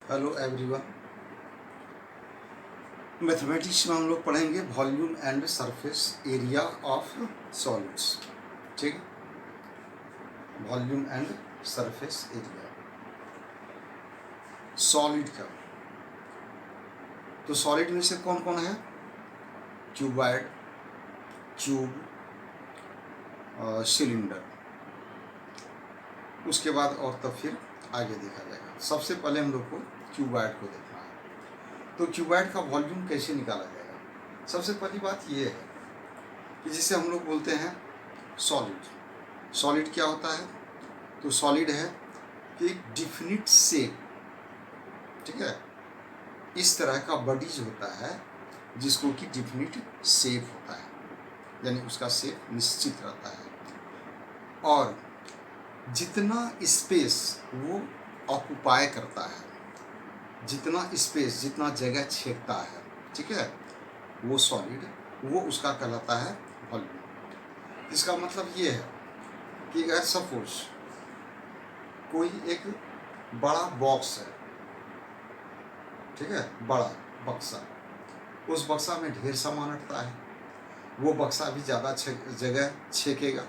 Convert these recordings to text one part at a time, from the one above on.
Hello everyone. Mathematics में हम लोग पढ़ेंगे volume and surface area of solids. ठीक है, volume and surface area solid का। तो सॉलिड में से कौन कौन है? Cuboid, tube, cylinder. उसके बाद और तब फिर आगे देखा जाएगा। सबसे पहले हम लोग को क्यूबॉइड को देखना है। तो क्यूबॉइड का वॉल्यूम कैसे निकाला जाएगा? सबसे पहली बात ये है कि जिसे हम लोग बोलते हैं सॉलिड। सॉलिड क्या होता है? तो सॉलिड है कि एक डिफिनिट शेप, ठीक है, इस तरह का बॉडीज होता है जिसको कि डिफिनिट शेप होता है, यानी उसका शेप निश्चित रहता है और जितना स्पेस वो ऑक्युपाई करता है, जितना स्पेस, जितना जगह छेड़ता है, ठीक है, वो सॉलिड, वो उसका कहलाता है वॉल्यूम। इसका मतलब ये है कि अगर सपोज कोई एक बड़ा बॉक्स है, ठीक है, बड़ा बक्सा, उस बक्सा में ढेर सामान अटता है, वो बक्सा भी ज़्यादा जगह छेकेगा।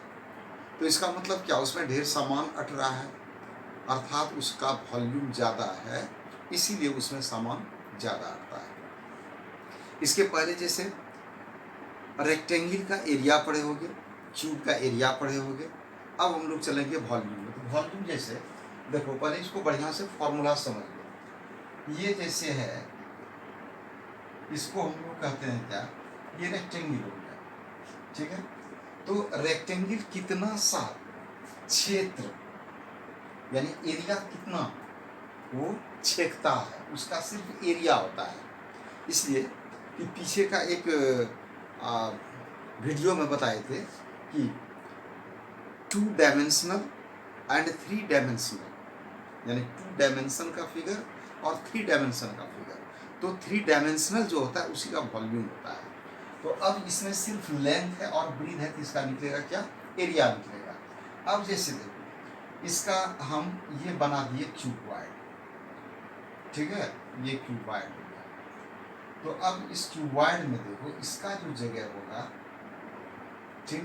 तो इसका मतलब क्या? उसमें ढेर सामान अट रहा है, अर्थात उसका वॉल्यूम ज़्यादा है, इसीलिए उसमें सामान ज़्यादा अटता है। इसके पहले जैसे रेक्टेंगल का एरिया पढ़े होंगे, क्यूब का एरिया पढ़े होंगे। अब हम लोग चलेंगे वॉल्यूम में। तो वॉल्यूम जैसे देखो, पहले इसको बढ़िया से फॉर्मूला समझ लो। ये जैसे है, इसको हम लोग कहते हैं क्या? ये रेक्टेंगल हो गया, ठीक है। तो रेक्टेंगल कितना सा क्षेत्र, यानी एरिया कितना वो छेकता है, उसका सिर्फ एरिया होता है। इसलिए कि पीछे का एक वीडियो में बताए थे कि 2 डायमेंशनल एंड 3 डायमेंशनल, यानी 2 डायमेंशन का फिगर और 3 डायमेंशन का फिगर। तो 3 डायमेंशनल जो होता है उसी का वॉल्यूम होता है। तो अब इसमें सिर्फ लेंथ है और ब्रीथ है, तो इसका निकलेगा क्या? एरिया निकलेगा। अब जैसे देखो, इसका हम ये बना दिए क्यूबॉइड, ठीक है, ये क्यूबॉइड हो गया। तो अब इस क्यूबॉइड में देखो, इसका जो जगह होगा, ठीक,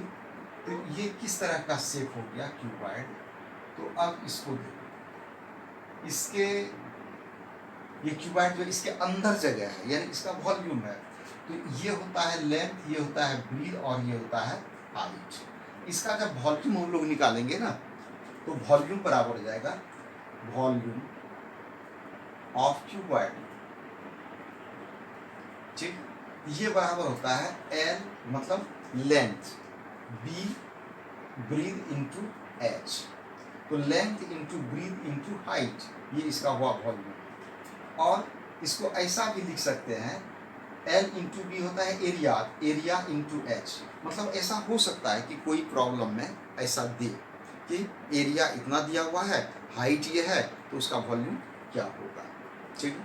तो ये किस तरह का शेप हो गया क्यूबॉइड। तो अब इसको देखो, इसके ये क्यूबॉइड जो इसके अंदर जगह है, यानी इसका वॉल्यूम है। तो ये होता है लेंथ, ये होता है ब्रीथ और ये होता है हाइट। इसका जब वॉल्यूम हम लोग निकालेंगे ना, तो वॉल्यूम बराबर हो जाएगा वॉल्यूम ऑफ क्यूबॉइड, ठीक। ये बराबर होता है एल मतलब length, B breath into H. तो length into breath into height, ये इसका हुआ वॉल्यूम। और इसको ऐसा भी लिख सकते हैं, एल इंटू बी होता है एरिया, एरिया इंटू एच। मतलब ऐसा हो सकता है कि कोई प्रॉब्लम में ऐसा दे कि एरिया इतना दिया हुआ है, हाइट ये है, तो उसका वॉल्यूम क्या होगा, ठीक।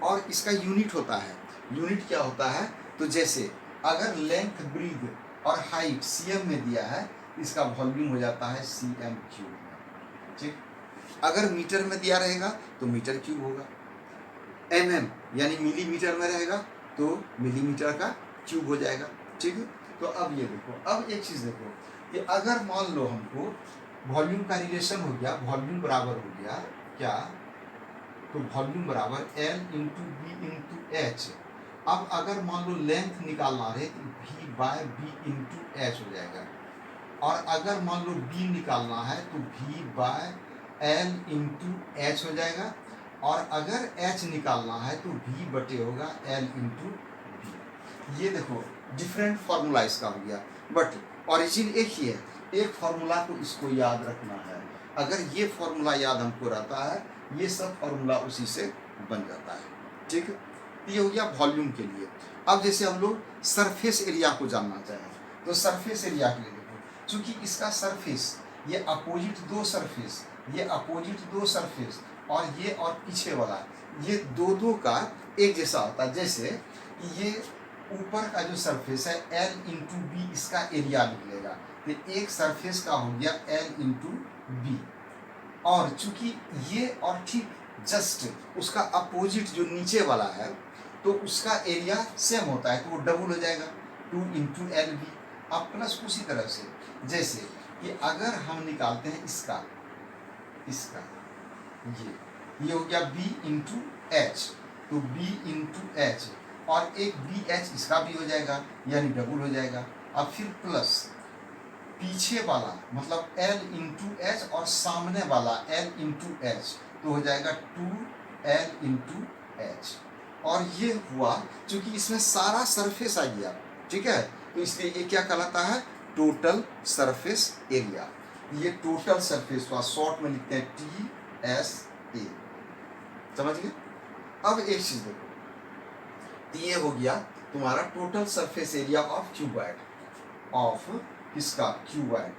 और इसका यूनिट होता है, यूनिट क्या होता है? तो जैसे अगर लेंथ ब्रीथ और हाइट सीएम में दिया है, इसका वॉल्यूम हो जाता है सीएम क्यूब में, ठीक। अगर मीटर में दिया रहेगा तो मीटर क्यूब होगा, एमएम यानी मिलीमीटर में रहेगा तो मिलीमीटर का क्यूब हो जाएगा, ठीक है। तो अब ये देखो, अब एक चीज़ देखो कि अगर मान लो हमको वॉल्यूम का रिलेशन हो गया, वॉल्यूम बराबर हो गया क्या? तो वॉल्यूम बराबर L into B into H. अब अगर मान लो लेंथ निकालना रहे तो V by B into H हो जाएगा, और अगर मान लो बी निकालना है तो V by L into H हो जाएगा, और अगर एच निकालना है तो वी बटे होगा एल इंटू बी। ये देखो डिफरेंट फार्मूला इसका हो गया, बट ओरिजिन एक ही है। एक फार्मूला को इसको याद रखना है। अगर ये फार्मूला याद हमको रहता है, ये सब फार्मूला उसी से बन जाता है, ठीक है। ये हो गया वॉल्यूम के लिए। अब जैसे हम लोग सरफेस एरिया को जानना चाहें, तो सरफेस एरिया के लिए देखो, चूंकि इसका सरफेस, ये अपोजिट दो सरफेस, ये अपोजिट दो सरफेस, और ये और पीछे वाला, ये दो दो का एक जैसा होता है। जैसे ये ऊपर का जो सरफेस है एल इंटू बी, इसका एरिया निकलेगा, तो एक सरफेस का हो गया एल इंटू बी। और चूंकि ये और ठीक जस्ट उसका अपोजिट जो नीचे वाला है तो उसका एरिया सेम होता है, तो वो डबल हो जाएगा 2 इंटू एल बी। अब प्लस उसी तरह से जैसे कि अगर हम निकालते हैं इसका ये हो गया b इंटू एच, तो b इंटू एच और एक बी एच इसका भी हो जाएगा यानी डबल हो जाएगा। अब फिर प्लस पीछे वाला मतलब l इंटू एच और सामने वाला l इंटू एच, तो हो जाएगा 2l इंटू एच। और ये हुआ क्योंकि इसमें सारा सरफेस आ गया, ठीक है, तो इसलिए ये क्या कहलाता है, टोटल सरफेस एरिया। ये टोटल सरफेस हुआ, शॉर्ट में लिखते हैं TSA, समझ गए। अब एक चीज देखो, तो ये हो गया तुम्हारा total surface area of cuboid, of इसका क्यूबॉइड।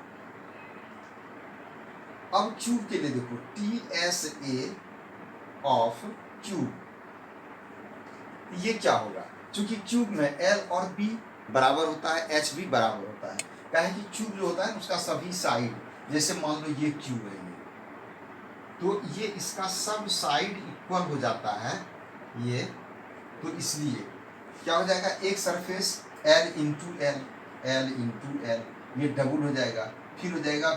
अब क्यूब के लिए देखो TSA ऑफ क्यूब, ये क्या होगा, क्योंकि क्यूब में L और B बराबर होता है, H भी बराबर होता है। कहें कि क्यूब जो होता है उसका सभी साइड, जैसे मान लो ये क्यूब है तो ये इसका सब साइड इक्वल हो जाता है ये, तो इसलिए क्या हो जाएगा, एक सरफेस L इंटू एल ये डबल हो जाएगा, फिर हो जाएगा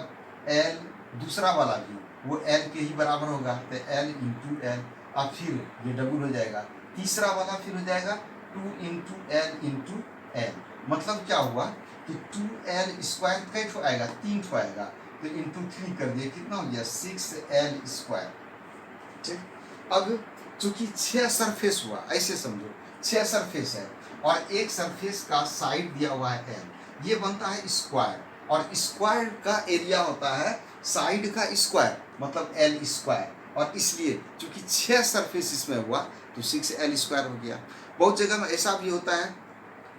L दूसरा वाला भी वो L के ही बराबर होगा, तो L इंटू एल, अब फिर ये डबल हो जाएगा, तीसरा वाला फिर हो जाएगा 2 इंटू एल। मतलब क्या हुआ कि 2l स्क्वायर कई ठो आएगा, 3 ठो आएगा, तो इंटू 3 कर दिए, कितना हो गया 6l स्क्वायर। ठीक, अब चूंकि 6 सरफेस हुआ, ऐसे समझो 6 सरफेस है और एक सरफेस का साइड दिया हुआ है l, ये बनता है स्क्वायर, और स्क्वायर का एरिया होता है साइड का स्क्वायर मतलब l स्क्वायर, और इसलिए चूंकि 6 सरफेस इसमें हुआ तो 6l स्क्वायर हो गया। बहुत जगह में ऐसा भी होता है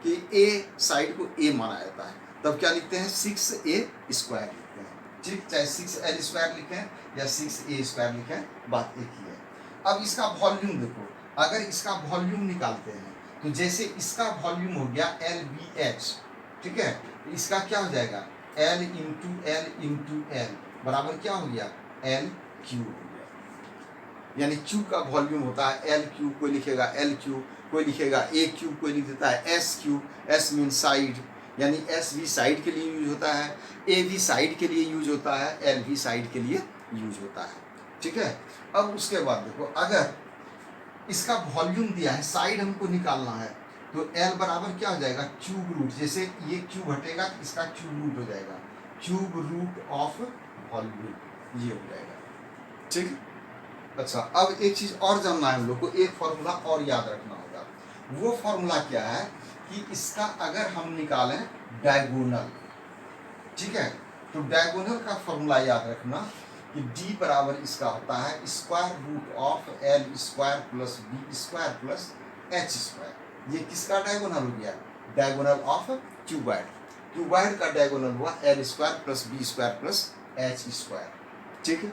कि a साइड को a माना जाता है, तब क्या लिखते हैं 6a स्क्वायर लिखते हैं, ठीक, चाहे 6l स्क्वायर लिखें या 6a स्क्वायर लिखें, बात एक ही है। अब इसका वॉल्यूम देखो, अगर इसका वॉल्यूम निकालते हैं तो जैसे इसका वॉल्यूम हो गया LBH, ठीक है, तो इसका क्या हो जाएगा L इंटू एल बराबर क्या हो गया L क्यूब हो गया, यानी क्यूब का वॉल्यूम होता है L क्यूब, कोई लिखेगा L क्यूब, कोई लिखेगा A क्यूब, कोई लिख देता है S cube, S mean side, यानी S भी साइड के लिए यूज होता है, A भी साइड के लिए यूज होता है, L भी साइड के लिए यूज होता है, ठीक है। अब उसके बाद देखो, अगर इसका वॉल्यूम दिया है, साइड हमको निकालना है, तो L बराबर क्या हो जाएगा क्यूब रूट, जैसे ये क्यूब हटेगा इसका क्यूब रूट हो जाएगा, क्यूब रूट ऑफ वॉल्यूम, ये हो जाएगा, ठीक। अच्छा, अब एक चीज और जानना है हम लोग को, एक फॉर्मूला और याद रखना होगा। वो फॉर्मूला क्या है कि इसका अगर हम निकालें डायगोनल, ठीक है, तो डायगोनल का फॉर्मूला याद रखना कि D बराबर इसका होता है square root of L square plus B square plus H square. ये किसका डायगोनल हो गया, डायगोनल ऑफ क्यूबॉइड, क्यूबॉइड का डायगोनल हुआ L square plus B square plus H square, ठीक है।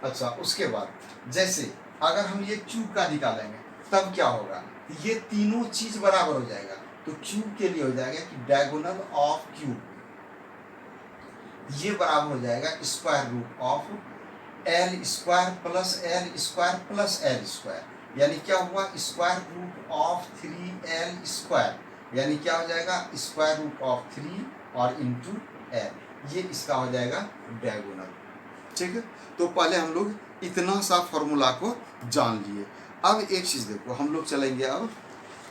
अच्छा, उसके बाद जैसे अगर हम ये क्यूब का निकालेंगे तब क्या होगा, ये तीनों चीज बराबर हो जाएगा, तो क्यूब के लिए हो जाएगा कि डायगोनल ऑफ क्यूब ये बराबर हो जाएगा square root of L square plus L square, यानी क्या हुआ square root of 3L square, यानी क्या हो जाएगा स्क्वायर रूट ऑफ 3 और इंटू L, ये इसका हो जाएगा डायगोनल, ठीक है। तो पहले हम लोग इतना सा फॉर्मूला को जान लिए। अब एक चीज़ देखो, हम लोग चलेंगे अब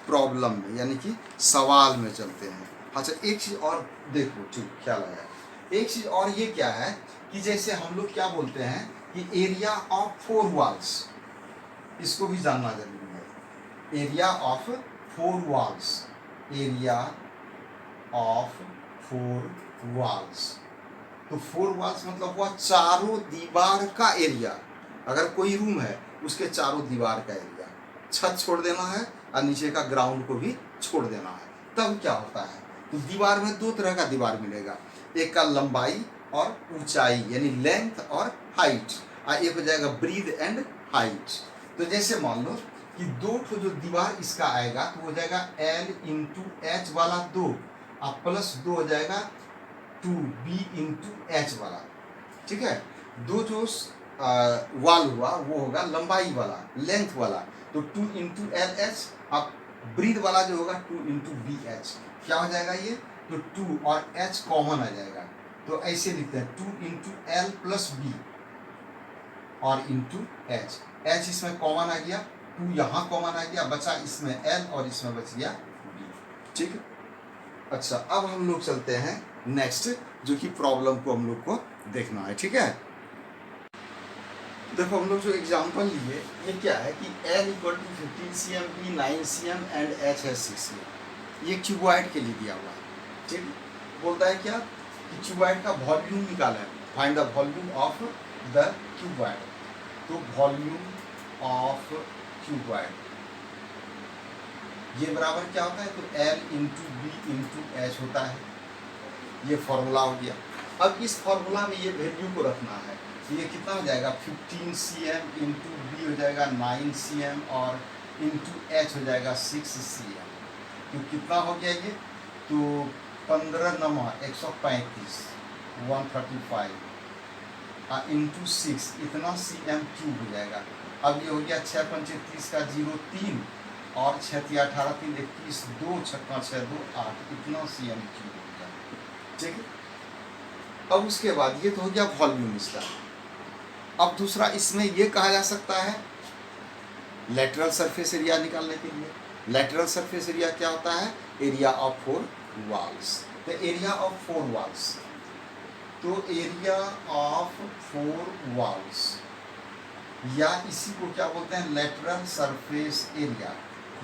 प्रॉब्लम में, यानी कि सवाल में चलते हैं। अच्छा, एक चीज़ और देखो, ठीक, ख्याल आया, एक चीज़ और ये क्या है कि जैसे हम लोग क्या बोलते हैं कि एरिया ऑफ 4 वॉल्स, इसको भी जानना जरूरी है। Area of 4 walls, area of 4 walls, तो 4 वॉल्स मतलब वह चारों दीवार का एरिया, अगर कोई रूम है उसके चारों दीवार का एरिया, छत छोड़ देना है और नीचे का ग्राउंड को भी छोड़ देना है, तब क्या होता है, तो दीवार में 2 तरह का दीवार मिलेगा, एक का लंबाई और ऊंचाई यानी लेंथ और हाइट, और एक हो जाएगा ब्रीथ एंड हाइट। तो जैसे मान लो कि 2 ठो जो दीवार इसका आएगा तो हो जाएगा L इंटू एच वाला 2 और प्लस 2 हो जाएगा 2B इंटू एच वाला, ठीक है। 2 जो वाल हुआ वो होगा लंबाई वाला, लेंथ वाला, तो 2 इंटू एल एच। अब ब्रीद वाला जो होगा 2 इंटू बी एच। क्या हो जाएगा ये, तो 2 और एच कॉमन आ जाएगा, तो ऐसे लिखते हैं 2 इंटू एल प्लस बी और इंटू एच। एच इसमें कॉमन आ गया, 2 यहाँ कॉमन आ गया, बचा इसमें एल और इसमें बच गया बी। ठीक है, अच्छा अब हम लोग चलते हैं नेक्स्ट, जो कि प्रॉब्लम को हम लोग को देखना है। ठीक है, देखो हम लोग जो एग्जांपल लिए ये क्या है कि L equal to 15 cm, B 9 cm and H है 6 cm। ये क्यूबॉइड के लिए दिया हुआ है। ठीक, बोलता है क्या कि क्यूबॉइड का वॉल्यूम निकाला है, find the volume of the cuboid. तो वॉल्यूम ऑफ क्यूबॉइड ये बराबर क्या होता है, तो L into B into H होता है। ये फॉर्मूला हो गया। अब इस फॉर्मूला में ये वैल्यू को रखना है, तो ये कितना हो जाएगा 15 cm इंटू बी हो जाएगा 9 cm और इंटू एच हो जाएगा 6 cm। तो कितना हो गया ये, तो 15 नमा 135 135 इंटू 6 इतना cm क्यूब हो जाएगा। अब ये हो गया 6 पंचे 30 का 0 3 और 6 3 18 3 21 2 6 6 2 8 इतना cm क्यूब हो गया। ठीक है, अब उसके बाद ये तो हो गया वॉल्यूम इसका। अब दूसरा इसमें ये कहा जा सकता है लेटरल सरफेस एरिया निकालने के लिए। लेटरल सरफेस एरिया क्या होता है, एरिया ऑफ 4 वॉल्स। तो एरिया ऑफ 4 वॉल्स, तो एरिया ऑफ 4 वॉल्स या इसी को क्या बोलते हैं लेटरल सरफेस एरिया,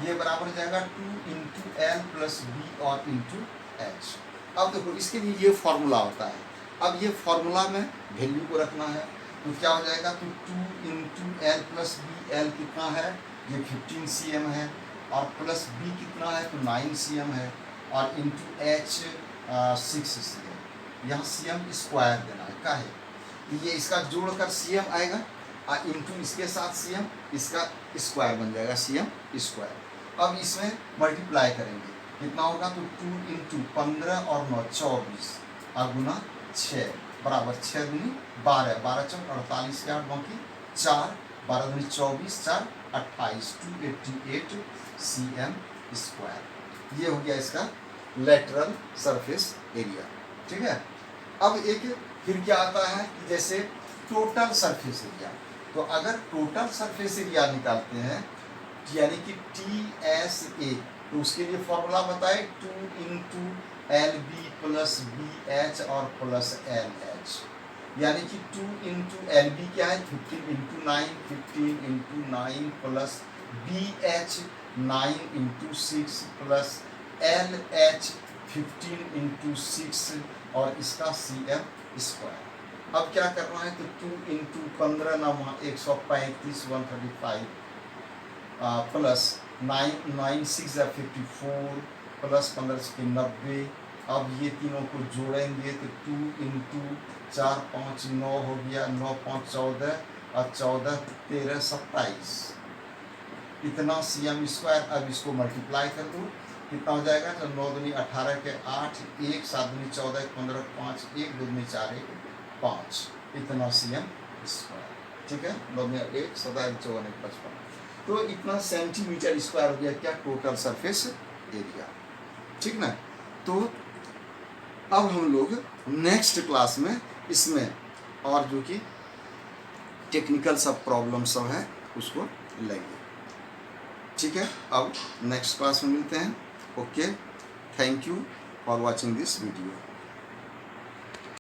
ये बराबर हो जाएगा 2 इंटू एल प्लस बी और इंटू एच। अब देखो इसके लिए ये फॉर्मूला होता है। अब ये फॉर्मूला में वैल्यू को रखना है, तो क्या हो जाएगा, तो 2 into L plus B, L कितना है ये 15 cm है और प्लस बी कितना है तो 9 cm है और इंटू एच 6 cm। यहाँ cm स्क्वायर देना है, का है ये इसका जोड़कर cm आएगा और इंटू इसके साथ cm, इसका स्क्वायर बन जाएगा cm स्क्वायर। अब इसमें मल्टीप्लाई करेंगे, कितना होगा, तो 2 इंटू 15 और 9 24 और गुना 6 बराबर 6 दूनी 12 12 चौक 48 के 8 बाकी 4 12 दूनी 24 4 28 288 cm स्क्वायर। ये हो गया इसका लेटरल सरफेस एरिया। ठीक है, अब एक फिर क्या आता है कि जैसे टोटल सरफेस एरिया, तो अगर टोटल सरफेस एरिया निकालते हैं यानी कि TSA, तो उसके लिए फॉर्मूला बताए 2 into L B plus B H और प्लस एल एच, यानी कि 2 इंटू एल बी क्या है 15 into 9 15 into 9 plus B H 9 into 6 plus L H 15 into 6 और इसका cm स्क्वायर। अब क्या करना है, तो 2 इंटू 15 नमा 135 135 प्लस 9 6 54 प्लस 15 के 90। अब ये तीनों को जोड़ेंगे तो 2 इंटू 4 5 9 हो गया, 9 5 14 और 14 13 27 इतना cm स्क्वायर। अब इसको मल्टीप्लाई कर दो, कितना हो जाएगा, तो 9 दूनी 18 के 8 1 7 दूनी 14 15 5 1 2 दूनी 4 1 5 इतना cm स्क्वायर। ठीक है, 9 दूनी 1 17 54 55, तो इतना सेंटीमीटर स्क्वायर हो गया क्या टोटल सरफेस एरिया। ठीक ना, तो अब हम लोग नेक्स्ट क्लास में इसमें और जो कि टेक्निकल सब प्रॉब्लम सब है उसको लेंगे। ठीक है, अब नेक्स्ट क्लास में मिलते हैं। Okay, thank you for watching this video.